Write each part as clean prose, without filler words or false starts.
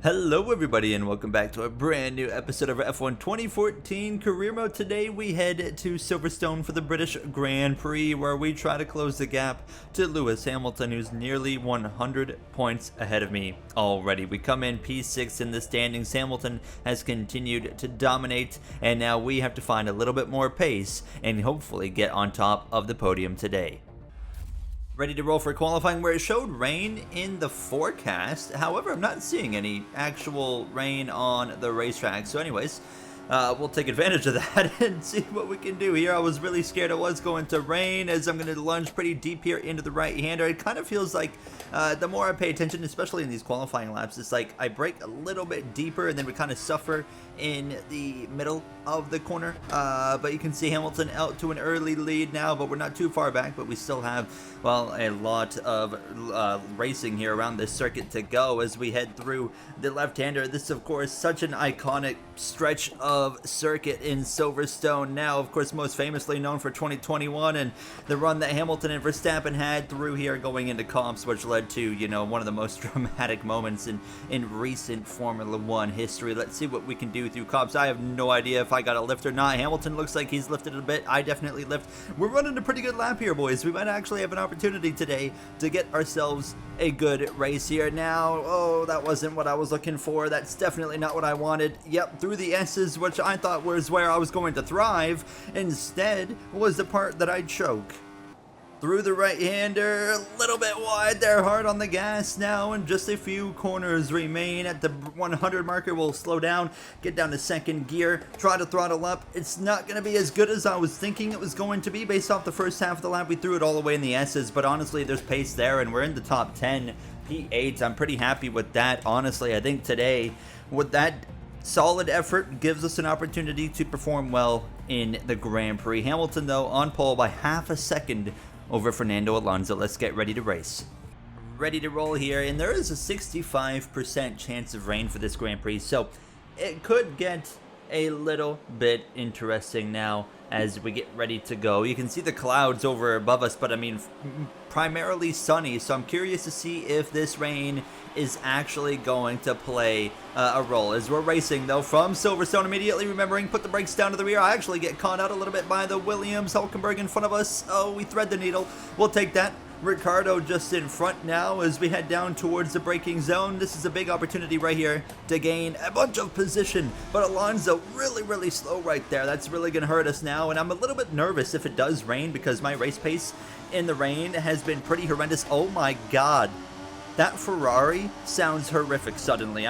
Hello everybody and welcome back to a brand new episode of F1 2014 Career Mode. Today we head to Silverstone for the British Grand Prix, where we try to close the gap to Lewis Hamilton, who's nearly 100 points ahead of me already. We come in P6 in the standings. Hamilton has continued to dominate, and now we have to find a little bit more pace and hopefully get on top of the podium today. Ready to roll for qualifying, where it showed rain in the forecast. However, I'm not seeing any actual rain on the racetrack. So anyways, we'll take advantage of that and see what we can do here. I was really scared it was going to rain, as I'm going to lunge pretty deep here into the right-hander. It kind of feels like the more I pay attention, especially in these qualifying laps, it's like I break a little bit deeper and then we kind of suffer in the middle of the corner. But you can see Hamilton out to an early lead now, but we're not too far back, but we still have, well, a lot of racing here around this circuit to go as we head through the left-hander. This is, of course, such an iconic stretch of circuit in Silverstone, now, of course, most famously known for 2021 and the run that Hamilton and Verstappen had through here going into comps, which led to, you know, one of the most dramatic moments in recent Formula One history. Let's see what we can do through comps. I have no idea if I got a lift or not. Hamilton looks like he's lifted a bit. I definitely lift. We're running a pretty good lap here, boys. We might actually have an opportunity today to get ourselves a good race here. Now, oh, that wasn't what I was looking for. That's definitely not what I wanted. Yep, through the S's, which I thought was where I was going to thrive, instead was the part that I'd choke. Through the right-hander, a little bit wide there, hard on the gas now, and just a few corners remain. At the 100 marker, we'll slow down, get down to second gear, try to throttle up. It's not going to be as good as I was thinking it was going to be based off the first half of the lap. We threw it all the way in the S's, but honestly, there's pace there, and we're in the top 10, P8. I'm pretty happy with that, honestly. I think today, with that solid effort, gives us an opportunity to perform well in the Grand Prix. Hamilton, though, on pole by half a second over Fernando Alonso. Let's get ready to race. Ready to roll here, and there is a 65% chance of rain for this Grand Prix, so it could get a little bit interesting now as we get ready to go. You can see the clouds over above us, but I mean, primarily sunny, so I'm curious to see if this rain is actually going to play a role. As we're racing, though, from Silverstone, immediately remembering, put the brakes down to the rear. I actually get caught out a little bit by the Williams. Hulkenberg in front of us. Oh, we thread the needle. We'll take that. Ricardo just in front now as we head down towards the braking zone. This is a big opportunity right here to gain a bunch of position, but Alonso really slow right there. That's really going to hurt us now, and I'm a little bit nervous if it does rain because my race pace in the rain has been pretty horrendous. Oh my god, that Ferrari sounds horrific suddenly.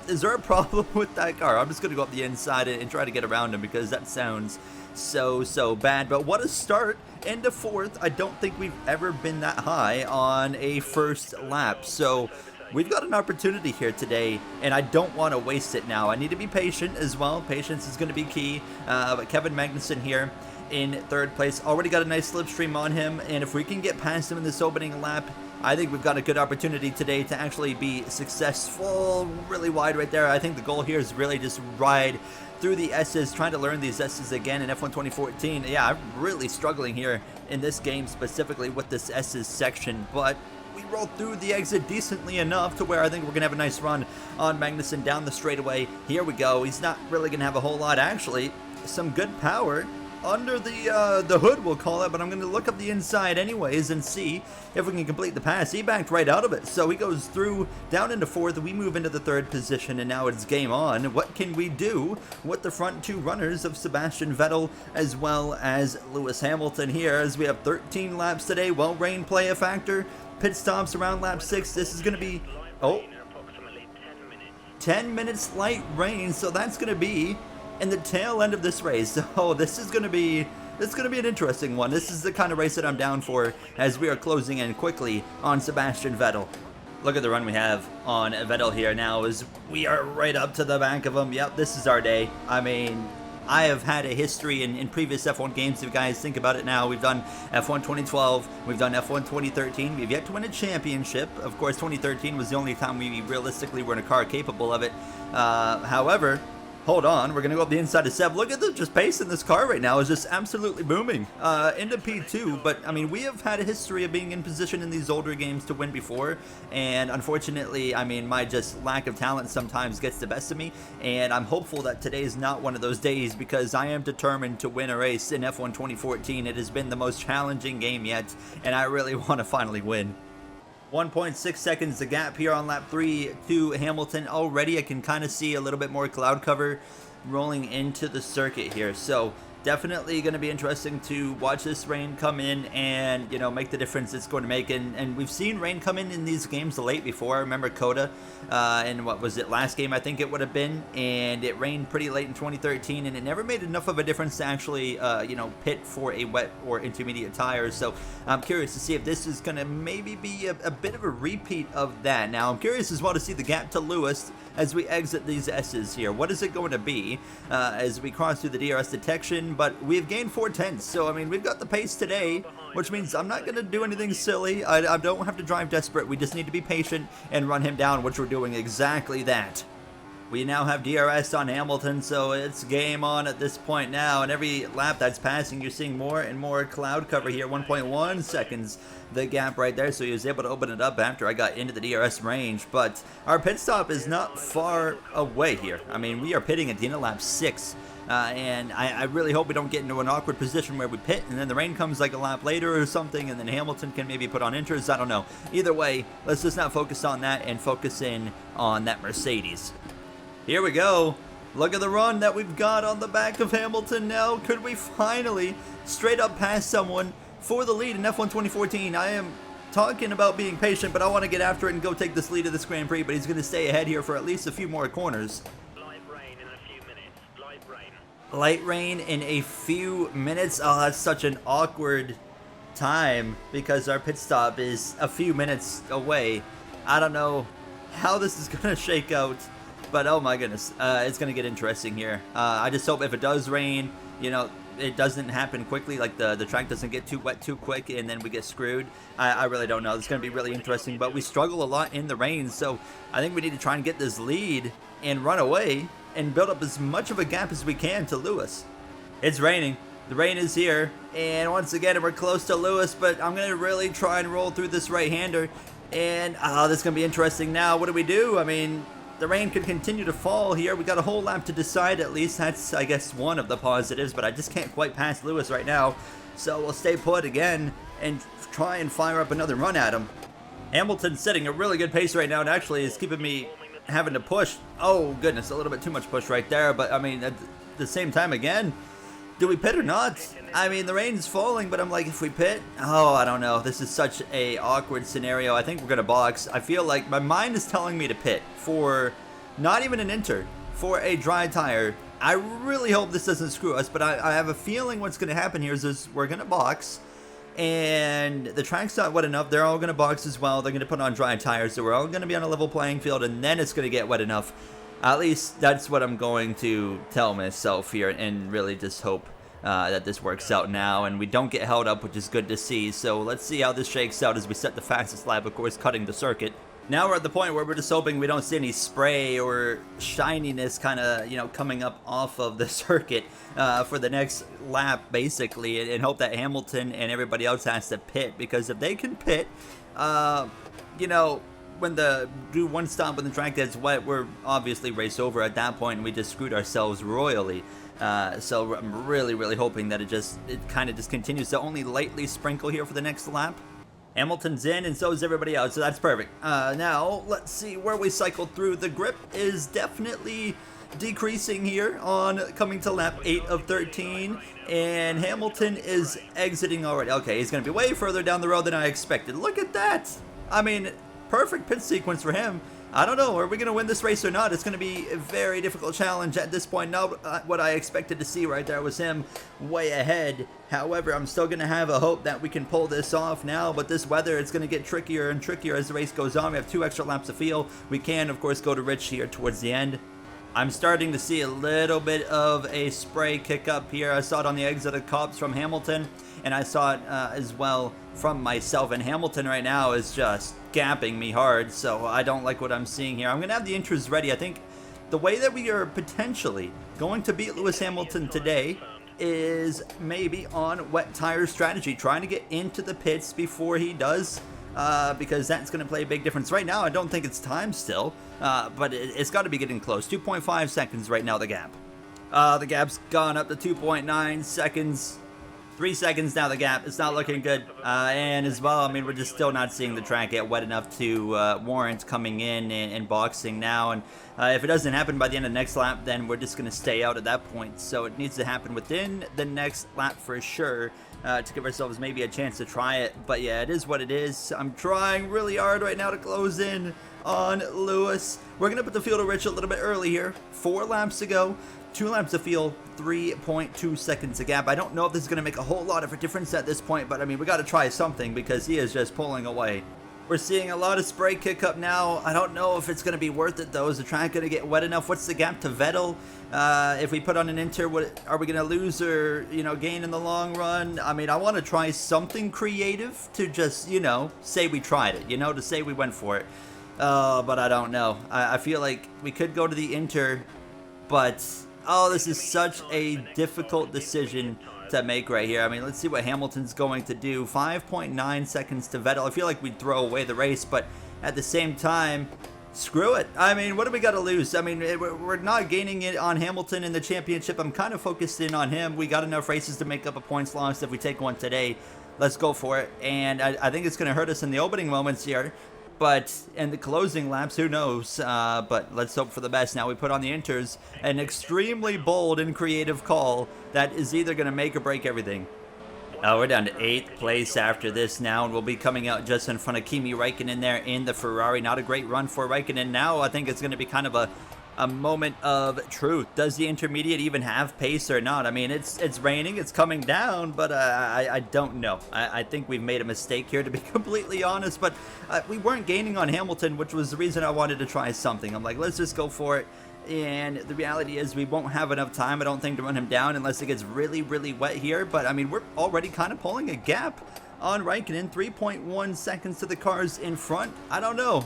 Is there a problem with that car? I'm just going to go up the inside and try to get around him because that sounds so bad. But what a start into fourth. I don't think we've ever been that high on a first lap, so we've got an opportunity here today, and I don't want to waste it now. I need to be patient as well. Patience is going to be key. But Kevin Magnussen here in third place, already got a nice slipstream on him, and if we can get past him in this opening lap, I think we've got a good opportunity today to actually be successful. Really wide right there. I think the goal here is really just ride through the S's, trying to learn these S's again in F1 2014. Yeah, I'm really struggling here in this game, specifically with this S's section, but we rolled through the exit decently enough to where I think we're going to have a nice run on Magnussen down the straightaway. Here we go. He's not really going to have a whole lot. Actually, some good power under the hood, we'll call it, but I'm going to look up the inside anyways and see if we can complete the pass. He backed right out of it, so he goes through down into fourth. We move into the third position, and now it's game on. What can we do with the front two runners of Sebastian Vettel as well as Lewis Hamilton here, as we have 13 laps today? Will rain play a factor? Pit stops around lap 6. This is going to be, 10 minutes light rain, so that's going to be in the tail end of this race. So this is going to be an interesting one. This is the kind of race that I'm down for as we are closing in quickly on Sebastian Vettel. Look at the run we have on Vettel here now as we are right up to the back of him. Yep, this is our day. I mean, I have had a history in previous F1 games. If you guys think about it now, we've done F1 2012, we've done F1 2013. We've yet to win a championship. Of course, 2013 was the only time we realistically were in a car capable of it. However, Hold on, we're going to go up the inside of Seb. Look at the just pace in this car right now is just absolutely booming. Into P2, but I mean, we have had a history of being in position in these older games to win before, and unfortunately, I mean, my just lack of talent sometimes gets the best of me, and I'm hopeful that today is not one of those days because I am determined to win a race in F1 2014. It has been the most challenging game yet, and I really want to finally win. 1.6 seconds the gap here on lap 3 to Hamilton. Already I can kind of see a little bit more cloud cover rolling into the circuit here, so definitely going to be interesting to watch this rain come in and, you know, make the difference it's going to make. And we've seen rain come in these games late before. I remember Coda in what was it, last game I think it would have been, and it rained pretty late in 2013 and it never made enough of a difference to actually you know, pit for a wet or intermediate tires. So I'm curious to see if this is going to maybe be a bit of a repeat of that. Now I'm curious as well to see the gap to Lewis as we exit these S's here. What is it going to be as we cross through the DRS detection? But we've gained 4/10, so I mean, we've got the pace today, which means I'm not going to do anything silly. I don't have to drive desperate. We just need to be patient and run him down, which we're doing exactly that. We now have DRS on Hamilton, so it's game on at this point now, and every lap that's passing, you're seeing more and more cloud cover here. 1.1 seconds, the gap right there, so he was able to open it up after I got into the DRS range, but our pit stop is not far away here. I mean, we are pitting at the end of lap 6. And I really hope we don't get into an awkward position where we pit and then the rain comes like a lap later or something and then Hamilton can maybe put on inters. I don't know. Either way, let's just not focus on that and focus in on that Mercedes. Here we go. Look at the run that we've got on the back of Hamilton now. Could we finally straight up pass someone for the lead in F1 2014? I am talking about being patient, but I want to get after it and go take this lead of this Grand Prix, but he's going to stay ahead here for at least a few more corners. Light rain in a few minutes. Oh, that's such an awkward time because our pit stop is a few minutes away. I don't know how this is going to shake out, but oh my goodness, it's going to get interesting here. I just hope if it does rain, you know, it doesn't happen quickly, like the track doesn't get too wet too quick and then we get screwed. I really don't know. It's going to be really interesting, but we struggle a lot in the rain, so I think we need to try and get this lead and run away and build up as much of a gap as we can to Lewis. It's raining. The rain is here, and once again we're close to Lewis, but I'm going to really try and roll through this right-hander, and this is going to be interesting now. What do we do? I mean, the rain could continue to fall here. We got a whole lap to decide at least. That's, I guess, one of the positives, but I just can't quite pass Lewis right now, so we'll stay put again and try and fire up another run at him. Hamilton's setting a really good pace right now, and actually is keeping me having to push. Oh goodness, a little bit too much push right there, but I mean at the same time again, do we pit or not? I mean, the rain's falling, but I'm like, if we pit, oh, I don't know. This is such a awkward scenario. I think we're gonna box. I feel like my mind is telling me to pit for not even an inter, for a dry tire. I really hope this doesn't screw us, but I have a feeling what's gonna happen here is we're gonna box, and the track's not wet enough. They're all going to box as well. They're going to put on dry tires, so we're all going to be on a level playing field, and then it's going to get wet enough. At least that's what I'm going to tell myself here, and really just hope that this works out now and we don't get held up, which is good to see. So let's see how this shakes out as we set the fastest lap, of course, cutting the circuit. Now we're at the point where we're just hoping we don't see any spray or shininess kind of, you know, coming up off of the circuit for the next lap, basically, and hope that Hamilton and everybody else has to pit, because if they can pit, you know, when do one stop when the track gets wet, we're obviously race over at that point, and we just screwed ourselves royally. So I'm really hoping that it kind of just continues to only lightly sprinkle here for the next lap. Hamilton's in, and so is everybody else, so that's perfect. Now, let's see where we cycled through. The grip is definitely decreasing here on coming to lap 8 of 13, and Hamilton is exiting already. Okay, he's going to be way further down the road than I expected. Look at that! I mean, perfect pit sequence for him. I don't know, are we going to win this race or not? It's going to be a very difficult challenge at this point. Now, what I expected to see right there was him way ahead. However, I'm still going to have a hope that we can pull this off now, but this weather, it's going to get trickier and trickier as the race goes on. We have 2 extra laps to feel. We can, of course, go to Rich here towards the end. I'm starting to see a little bit of a spray kick up here. I saw it on the exit of Cops from Hamilton, and I saw it as well from myself, and Hamilton right now is just gapping me hard, so I don't like what I'm seeing here. I'm going to have the intros ready. I think the way that we are potentially going to beat Lewis Hamilton today is maybe on wet tire strategy, trying to get into the pits before he does, because that's going to play a big difference. Right now, I don't think it's time still, but it's got to be getting close. 2.5 seconds right now, the gap. The gap's gone up to 2.9 seconds. 3 seconds now, the gap. It's not looking good. And as well, I mean, we're just still not seeing the track get wet enough to warrant coming in and boxing now. And if it doesn't happen by the end of the next lap, then we're just going to stay out at that point. So it needs to happen within the next lap for sure, to give ourselves maybe a chance to try it. But yeah, it is what it is. I'm trying really hard right now to close in on Lewis. We're going to put the field to Rich a little bit early here. 4 laps to go. 2 laps to field, 3.2 seconds a gap. I don't know if this is going to make a whole lot of a difference at this point, but I mean, we got to try something because he is just pulling away. We're seeing a lot of spray kick up now. I don't know if it's going to be worth it though. Is the track going to get wet enough? What's the gap to Vettel? If we put on an inter, are we going to lose or, gain in the long run? I mean, I want to try something creative to just, say we tried it, to say we went for it. But I don't know. I feel like we could go to the inter, but oh, this is such a difficult decision to make right here. I mean, let's see what Hamilton's going to do. 5.9 seconds to Vettel. I feel like we'd throw away the race, but at the same time, screw it. I mean, what do we got to lose? I mean, we're not gaining it on Hamilton in the championship. I'm kind of focused in on him. We got enough races to make up a points loss if we take one today. Let's go for it. And I think it's going to hurt us in the opening moments here. But in the closing laps, who knows? But let's hope for the best. Now we put on the inters, an extremely bold and creative call that is either going to make or break everything. We're down to 8th place after this now, and we'll be coming out just in front of Kimi Räikkönen there in the Ferrari. Not a great run for Räikkönen now. I think it's going to be kind of a moment of truth. Does the intermediate even have pace or not? I mean, it's raining, it's coming down, but I don't know. I think we've made a mistake here, to be completely honest, but we weren't gaining on Hamilton, which was the reason I wanted to try something. I'm like, let's just go for it. And the reality is we won't have enough time, I don't think, to run him down unless it gets really, really wet here. But I mean, we're already kind of pulling a gap on Räikkönen, 3.1 seconds to the cars in front. I don't know.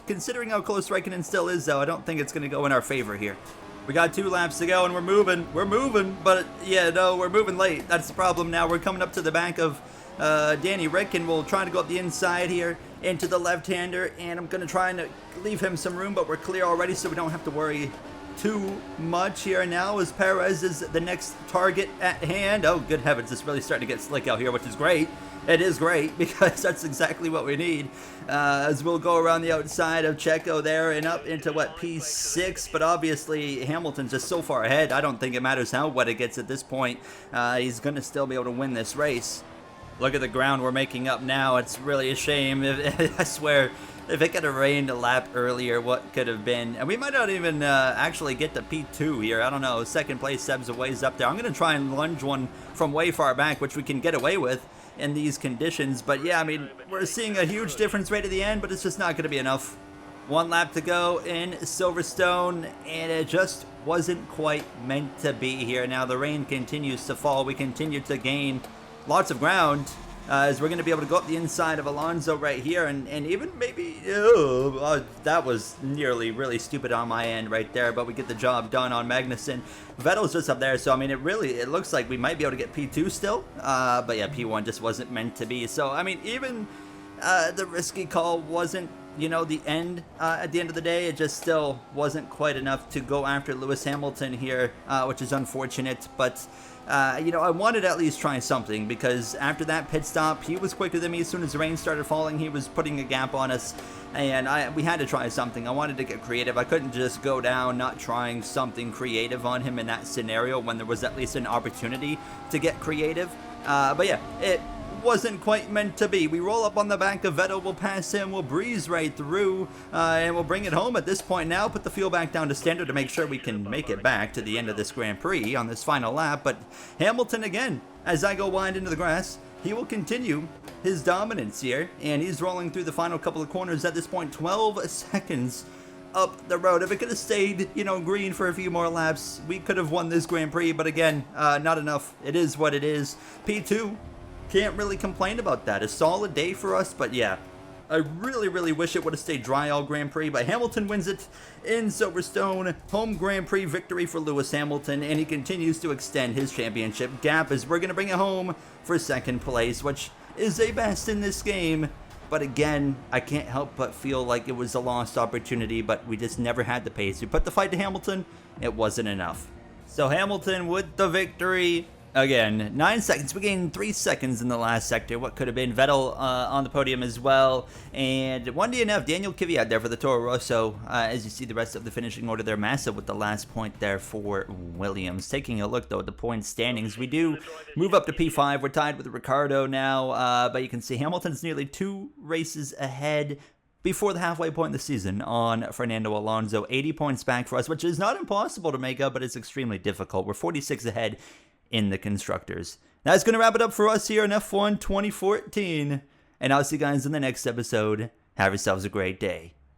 Considering how close Räikkönen still is, though, I don't think it's going to go in our favor here. We got 2 laps to go, and we're moving. We're moving, but yeah, no, we're moving late. That's the problem now. We're coming up to the back of Danny Rick, and we'll try to go up the inside here into the left-hander, and I'm going to try and leave him some room, but we're clear already, so we don't have to worry too much here now, as Perez is the next target at hand. Oh, good heavens, it's really starting to get slick out here, which is great. It is great, because that's exactly what we need, as we'll go around the outside of Checo there and up into, P6, but obviously Hamilton's just so far ahead, I don't think it matters how wet it gets at this point. He's going to still be able to win this race. Look at the ground we're making up now. It's really a shame. I swear, if it could have rained a lap earlier, what could have been? And we might not even actually get to P2 here. I don't know. 2nd place, Seb's a ways up there. I'm going to try and lunge one from way far back, which we can get away with in these conditions. But yeah, I mean, we're seeing a huge difference right at the end, but it's just not going to be enough. 1 lap to go in Silverstone, and it just wasn't quite meant to be here. Now the rain continues to fall. We continue to gain lots of ground, as we're going to be able to go up the inside of Alonso right here, and even maybe, that was nearly really stupid on my end right there, but we get the job done on Magnussen. Vettel's just up there, so I mean, it looks like we might be able to get P2 still, but yeah, P1 just wasn't meant to be. So I mean, even the risky call wasn't, the end. At the end of the day, it just still wasn't quite enough to go after Lewis Hamilton here, which is unfortunate, but I wanted to at least try something, because after that pit stop, he was quicker than me. As soon as the rain started falling, he was putting a gap on us, and we had to try something. I wanted to get creative. I couldn't just go down not trying something creative on him in that scenario when there was at least an opportunity to get creative. But yeah, it wasn't quite meant to be. We roll up on the back of Vettel, we'll pass him, we'll breeze right through, and we'll bring it home at this point now. Put the fuel back down to standard to make sure we can make it back to the end of this Grand Prix on this final lap. But Hamilton again, as I go wide into the grass, he will continue his dominance here, and he's rolling through the final couple of corners at this point. 12 seconds up the road. If it could have stayed, green for a few more laps, we could have won this Grand Prix, but again, not enough. It is what it is. P2, can't really complain about that. A solid day for us, but yeah, I really wish it would have stayed dry all Grand Prix, but Hamilton wins it in Silverstone. Home Grand Prix victory for Lewis Hamilton, and he continues to extend his championship gap as we're going to bring it home for second place, which is a best in this game. But again, I can't help but feel like it was a lost opportunity, but we just never had the pace. We put the fight to Hamilton, it wasn't enough. So Hamilton with the victory. Again, 9 seconds. We gained 3 seconds in the last sector. What could have been Vettel on the podium as well. And one DNF, Daniel Kvyat there for the Toro Rosso. As you see the rest of the finishing order there, massive with the last point there for Williams. Taking a look though at the point standings, we do move up to P5. We're tied with Ricciardo now, but you can see Hamilton's nearly 2 races ahead before the halfway point in the season on Fernando Alonso. 80 points back for us, which is not impossible to make up, but it's extremely difficult. We're 46 ahead in the constructors. That's going to wrap it up for us here in F1 2014. And I'll see you guys in the next episode. Have yourselves a great day.